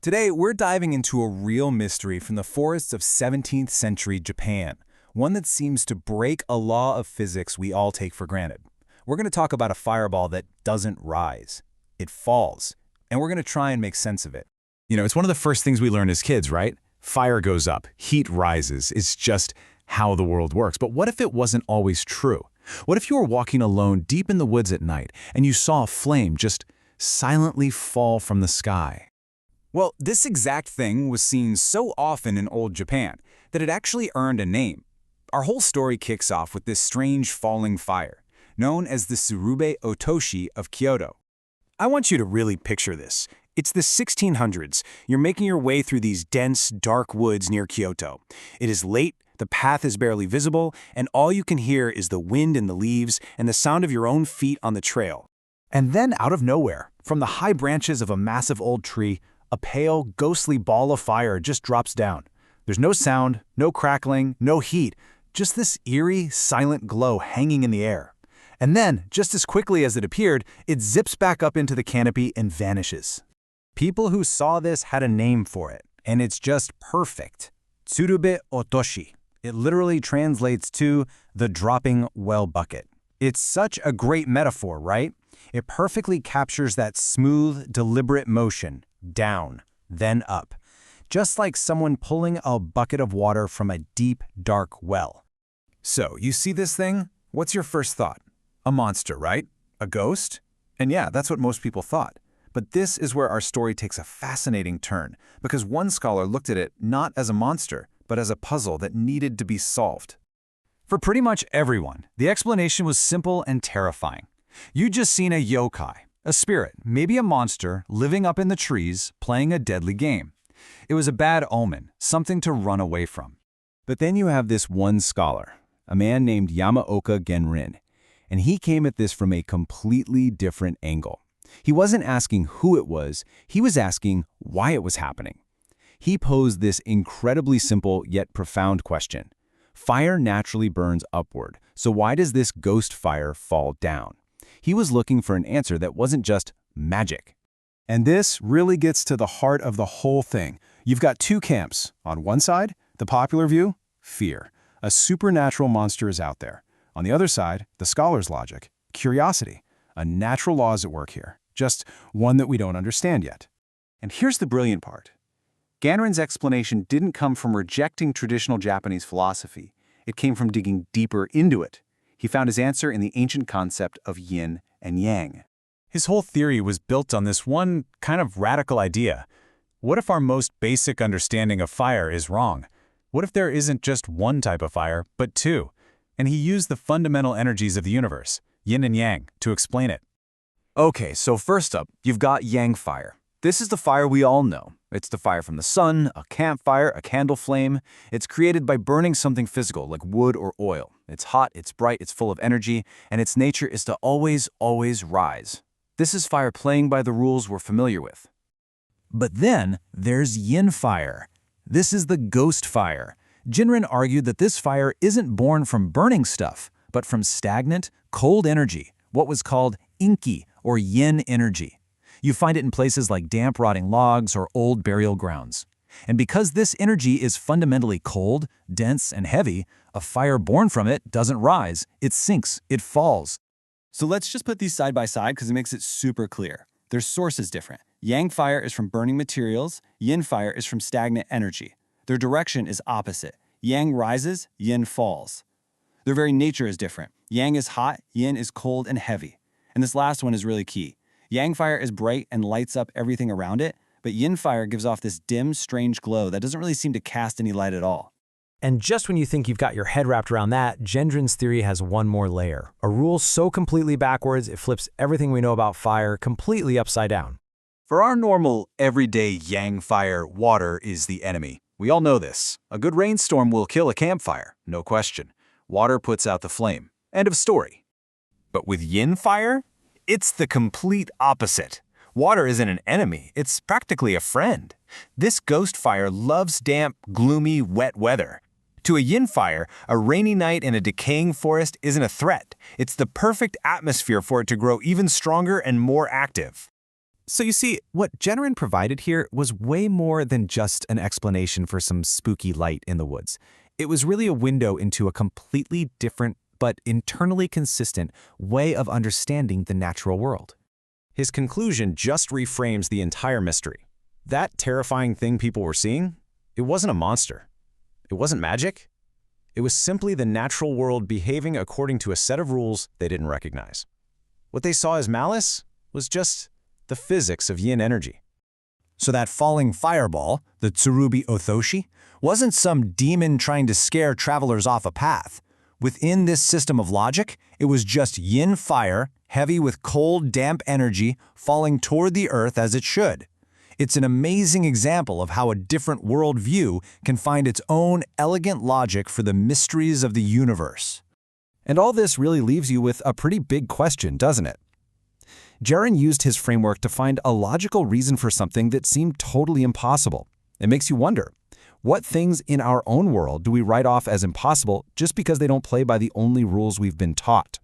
Today, we're diving into a real mystery from the forests of 17th century Japan, one that seems to break a law of physics we all take for granted. We're going to talk about a fireball that doesn't rise. It falls, and we're going to try and make sense of it. It's one of the first things we learn as kids, right? Fire goes up, heat rises. It's just how the world works. But what if it wasn't always true? What if you were walking alone deep in the woods at night and you saw a flame just silently fall from the sky? Well, this exact thing was seen so often in old Japan that it actually earned a name. Our whole story kicks off with this strange falling fire, known as the Tsurube-otoshi of Kyoto. I want you to really picture this. It's the 1600s. You're making your way through these dense, dark woods near Kyoto. It is late, the path is barely visible, and all you can hear is the wind in the leaves and the sound of your own feet on the trail. And then, out of nowhere, from the high branches of a massive old tree, a pale, ghostly ball of fire just drops down. There's no sound, no crackling, no heat, just this eerie, silent glow hanging in the air. And then, just as quickly as it appeared, it zips back up into the canopy and vanishes. People who saw this had a name for it, and it's just perfect. Tsurube-otoshi. It literally translates to the dropping well bucket. It's such a great metaphor, right? It perfectly captures that smooth, deliberate motion, down, then up. Just like someone pulling a bucket of water from a deep, dark well. So, you see this thing? What's your first thought? A monster, right? A ghost? And yeah, that's what most people thought. But this is where our story takes a fascinating turn, because one scholar looked at it not as a monster, but as a puzzle that needed to be solved. For pretty much everyone, the explanation was simple and terrifying. You'd just seen a yokai, a spirit, maybe a monster, living up in the trees, playing a deadly game. It was a bad omen, something to run away from. But then you have this one scholar, a man named Yamaoka Genrin, and he came at this from a completely different angle. He wasn't asking who it was, he was asking why it was happening. He posed this incredibly simple yet profound question. Fire naturally burns upward, so why does this ghost fire fall down? He was looking for an answer that wasn't just magic. And this really gets to the heart of the whole thing. You've got two camps. On one side, the popular view, fear. A supernatural monster is out there. On the other side, the scholar's logic, curiosity. A natural law is at work here, just one that we don't understand yet. And here's the brilliant part. Ganrin's explanation didn't come from rejecting traditional Japanese philosophy. It came from digging deeper into it. He found his answer in the ancient concept of yin and yang. His whole theory was built on this one kind of radical idea. What if our most basic understanding of fire is wrong? What if there isn't just one type of fire, but two? And he used the fundamental energies of the universe, yin and yang, to explain it. Okay, so first up, you've got yang fire. This is the fire we all know. It's the fire from the sun, a campfire, a candle flame. It's created by burning something physical like wood or oil. It's hot, it's bright, it's full of energy, and its nature is to always, always rise. This is fire playing by the rules we're familiar with. But then there's Yin-Fire. This is the ghost fire. Jinrin argued that this fire isn't born from burning stuff, but from stagnant, cold energy, what was called Inki, or yin energy. You find it in places like damp, rotting logs or old burial grounds. And because this energy is fundamentally cold, dense, and heavy, a fire born from it doesn't rise, it sinks, it falls. So let's just put these side by side because it makes it super clear. Their source is different. Yang fire is from burning materials, yin fire is from stagnant energy. Their direction is opposite. Yang rises, yin falls. Their very nature is different. Yang is hot, yin is cold and heavy. And this last one is really key. Yang fire is bright and lights up everything around it, but yin fire gives off this dim, strange glow that doesn't really seem to cast any light at all. And just when you think you've got your head wrapped around that, Gendron's theory has one more layer. A rule so completely backwards, it flips everything we know about fire completely upside down. For our normal, everyday yang fire, water is the enemy. We all know this. A good rainstorm will kill a campfire, no question. Water puts out the flame. End of story. But with yin fire, it's the complete opposite. Water isn't an enemy, it's practically a friend. This ghost fire loves damp, gloomy, wet weather. To a yin fire, a rainy night in a decaying forest isn't a threat. It's the perfect atmosphere for it to grow even stronger and more active. So you see, what Genrin provided here was way more than just an explanation for some spooky light in the woods. It was really a window into a completely different but internally consistent way of understanding the natural world. His conclusion just reframes the entire mystery. That terrifying thing people were seeing, it wasn't a monster. It wasn't magic. It was simply the natural world behaving according to a set of rules they didn't recognize. What they saw as malice was just the physics of yin energy. So that falling fireball, the Tsurube-otoshi, wasn't some demon trying to scare travelers off a path. Within this system of logic, it was just Yin-Fire, heavy with cold, damp energy, falling toward the earth as it should. It's an amazing example of how a different worldview can find its own elegant logic for the mysteries of the universe. And all this really leaves you with a pretty big question, doesn't it? Genrin used his framework to find a logical reason for something that seemed totally impossible. It makes you wonder, what things in our own world do we write off as impossible just because they don't play by the only rules we've been taught?